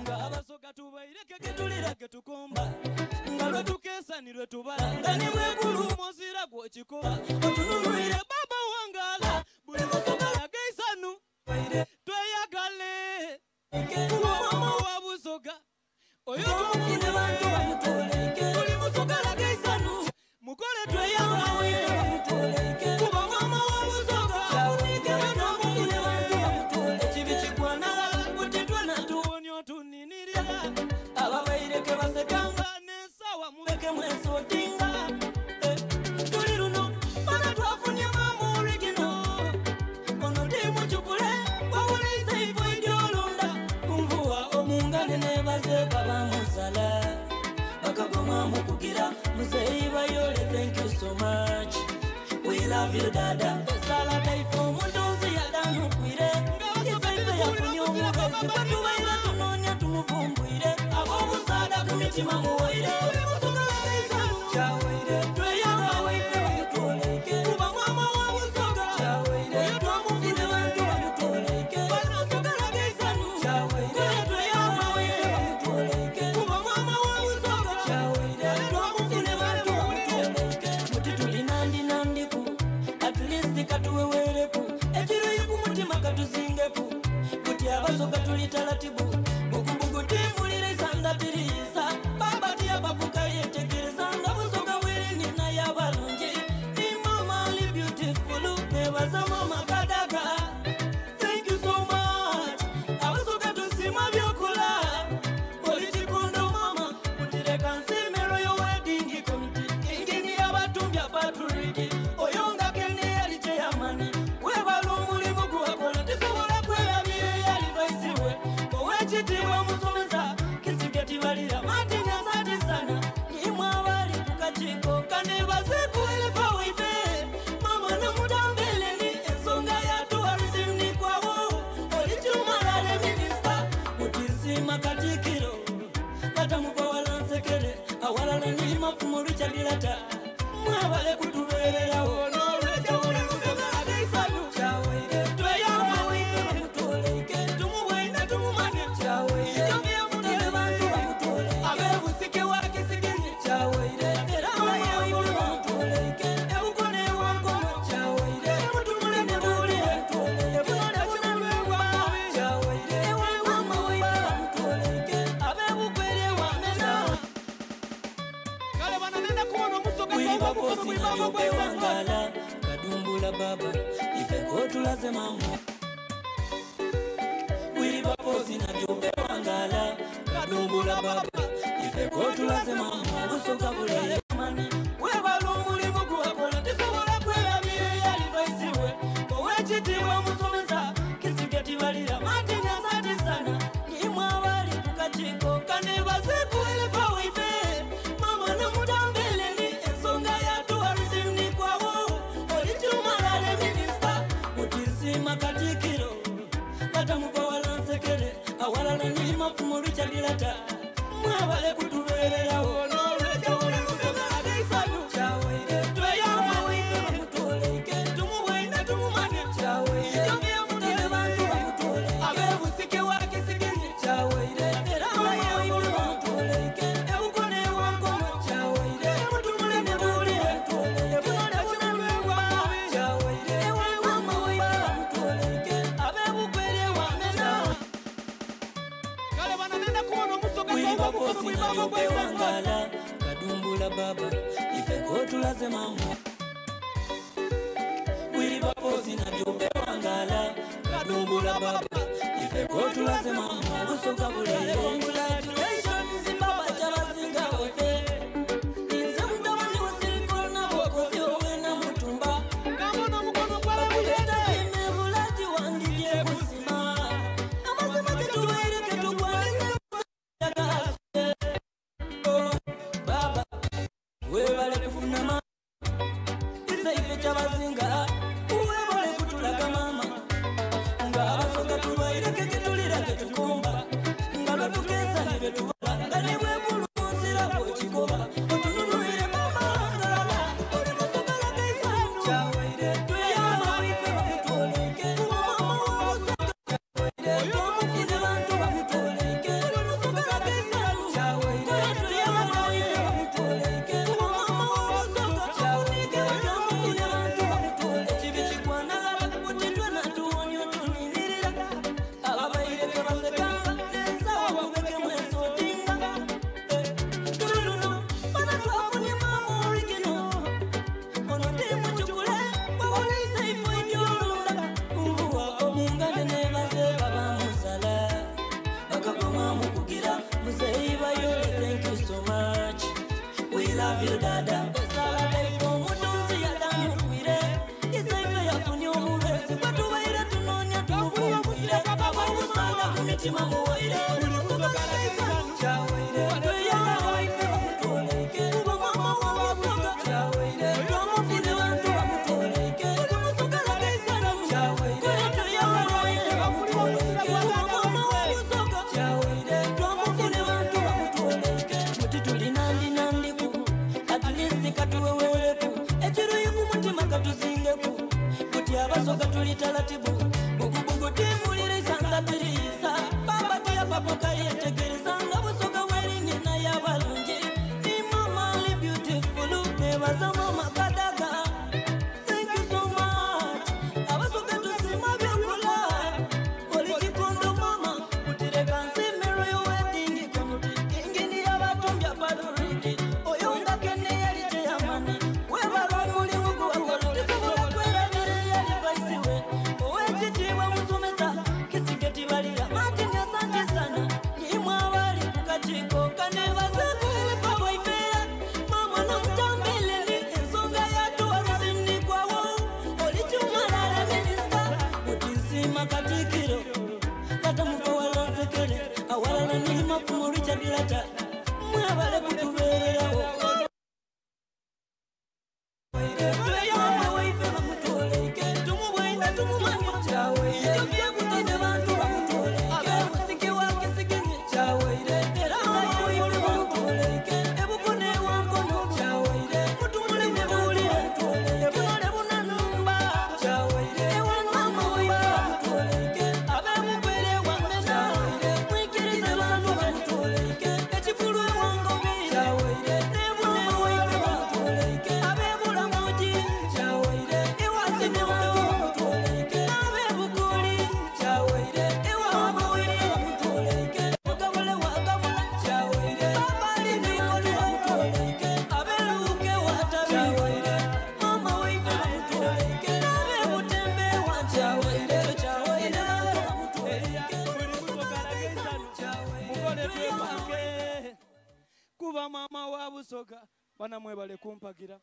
Abasoka tubaireke ketulira ketukomba ngalo tukesa nirwe tubala ngani mwekulu mozira gwo chikoba otunulwire baba wangala buli musoka yageisanu tweyagale mama wa busoka oyo tumufune bantu bamutoleke buli musoka yageisanu mukole tweyagale bamutoleke kuba mama wa busoka chaunike banamufune bantu bamutoleke chibichikwana kutitwa na tuonyo tuninirira ababaireke basekanga nesawa mubeke mweso tinga tuliruno bana twafunye mamu original ono timu chukule wawulise ifo idyolunda kumvuwa omungane nebaze baba musala bakagoma mukugira museiba yole. Thank you so much, we love you dada sala taifo mundozi ya danu kwire isaife ya funyo mugezi batubaira tunonya tumufumbwire abo musada kumitima muwaire musoka laisanu chawaire tweyanga waife bamutoleke kuba mama wa musoka chawaire twamufine bantu bamutoleke banosoka laisanu chawaire tweyanga waife bamutoleke kuba mama wa musoka chawaire twamufine bantu bamutoleke mutituli nandi at least katuwewereku ekiro yikumutima katuzingeku kuti abasoka tuli talatibu bukubuku timulire isandatiriza babati abavuka yetegereza nga busoka bwerini naye abalungi ni mama li beautiful nebaza mama kadaga. Thank you so much abasoka tusima byokula oli chikondo mama mutireka nsimero yo wedding committee ingini abatumbya paturiki oyonga kene yali cheyamani webala omulimu guwakola tisobola kwelabire yalivaisiwe owekitiibwa musomesa kisigeti balira matinya sati sana nimwe abali kukachiko kanebazekuwelepa waife mama namutambeleni ensonga yatuwarisim nikwawo olikirumalale minista mutisima katikiro batamuva walansekere awalala nimafumo richadilata mwabale kutubererawo wangala kadumbula baba ifeko tulaze mama wiba pozi na jobe wangala kadumbula baba ifeko tulaze mama busoka bule mani webala omulimu guwakola tisobola kwelabire yalivaisiwe owekitiibwa musomesa kisigeti balira matinya sati sana nimwe abali kukachiko kanebazekuwelepa waife mama namutambeleni ensonga yatuwarisim nikwawo olikirumalale minista mutisima katikiro batamuva walansekere awalala nimafumo richadilata mwabale kutubererawo wangala kadumbula baba ifeko tulaze mama wiba pozi na jobe wangala kadumbula baba ifeko tulaze mama busoka bule. Congratulations baba chabazinga wefe inze mudawani wasiliko na wakozi owe na mutumba kamono mukono kwa buleta imebulaji wandije kusima amazima kituwaire ketukwanise webale kufuna mama isaife chabazinga webale kutulaga mama nga abasoka tubaireke ketulira ketukomba nga lwetukesa nibetubala nga nibwebulunzira bwekikoba otununulire mama ngalala oli musoka lagaisanu chawaire tweyama wife bamutoleke mama wabusoka chawaire twamufine bantu bamutoleke you dada esala daifo mutunzi ya damu mwire isaife ya funyo mubesi watu waira tunonya tumufumbire Aba usala kumitima muwaire Ulimuzo kala kisanu chawaire Tuya waife mutoleke Uba mama wawasoka chawaire Tuamufine wantu wa mutoleke Ulimuzo kala kisanu chawaire Tuya waife mutoleke Uba mama wawasoka chawaire Tuamufine wantu wa mutoleke Mutituli nandi nandi ku Atulisi katuwewe ku Echiru yuku mutima katuzinge ku Kuti abasoka tulitalatibu Bugu bugu timu liri sanga tirisa Baba tia papoka yetegereza Ngabusoka weri nina ya balunji Ni mama li beautiful Nebaza mama kadaga Thank you so much Abasoka tusima vyakula Oli chikondo mama Utire kansi mero yo wedding Komuti ingini ya batumbya paduriki Oyonga kene yalite ya mani Webaro muli mugu wakolo Tisabula kwera vire yali vaisiwe Owechitiwa musumesa Kisigeti valira Matini asante sana Nimwa wali kukachiko Kaneva zaku wepa waifea Mama na mtambeleli Enzonga yatu waruzini kwa wao Olichumalale minista Utisima katikiro Kata muka walonsekele Awala na nima kumuricha dilata Mwabale kutuberera Kuba mama wa Busoga bana mwebale kumpagira